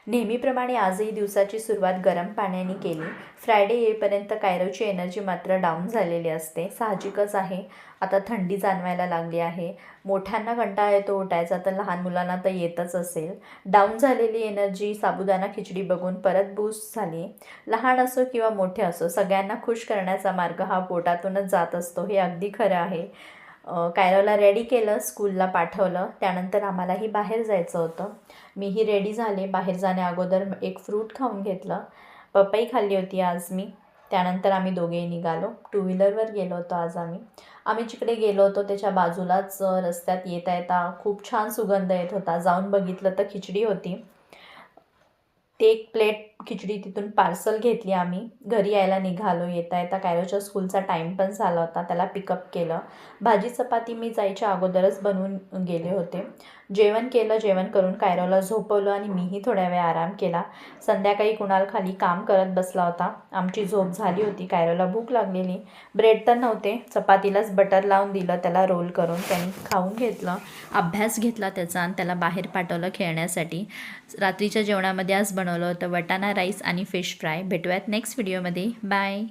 नेहमीप्रमाणे आजही दिवसाची सुरुवात गरम पाण्याने केली. फ्रायडे येईपर्यंत कायरोची एनर्जी मात्र डाऊन झालेली असते. साहजिकच आहे. आता थंडी जाणवायला लागली आहे. मोठ्यांना कंटाळा येतो उठायचा, तर लहान मुलांना तर येतच असेल. डाऊन झालेली एनर्जी साबुदाणा खिचडी बघून परत बूस्ट झाली. लहान असो किंवा मोठे असो, सगळ्यांना खुश करण्याचा मार्ग हा पोटातूनच जात असतो, हे अगदी खरं आहे. कायरोला रेडी केलं, स्कूलला पाठवलं. त्यानंतर आम्हालाही बाहेर जायचं होतं. मीही रेडी झाले. बाहेर जाण्या अगोदर एक फ्रूट खाऊन घेतलं. पपई खाल्ली होती आज मी. त्यानंतर आम्ही दोघेही निघालो. टू व्हीलरवर गेलो होतो आज आम्ही. आम्ही जिकडे गेलो होतो त्याच्या बाजूलाच रस्त्यात येता येता खूप छान सुगंध येत होता. जाऊन बघितलं तर खिचडी होती. ते एक प्लेट खिचडी तिथून पार्सल घेतली आम्ही. घरी यायला निघालो. येता येता कायरोच्या स्कूलचा टाईम पण झाला होता. त्याला पिकअप केलं. भाजी चपाती मी जायच्या अगोदरच बनवून गेले होते. जेवण केलं. जेवण करून कायरोला झोपवलं आणि मीही थोड्या वेळ आराम केला. संध्याकाळी कुणाल खाली काम करत बसला होता. आमची झोप झाली होती. कायरोला भूक लागलेली. ब्रेड तर नव्हते. चपातीलाच बटर लावून दिलं त्याला रोल करून. त्यांनी खाऊन घेतलं. अभ्यास घेतला त्याचा आणि त्याला बाहेर पाठवलं खेळण्यासाठी. रात्रीच्या जेवणामध्ये आज बनवलं होतं वटाणा राईस आणि फिश फ्राय. भेटूयात नेक्स्ट व्हिडिओमध्ये. बाय.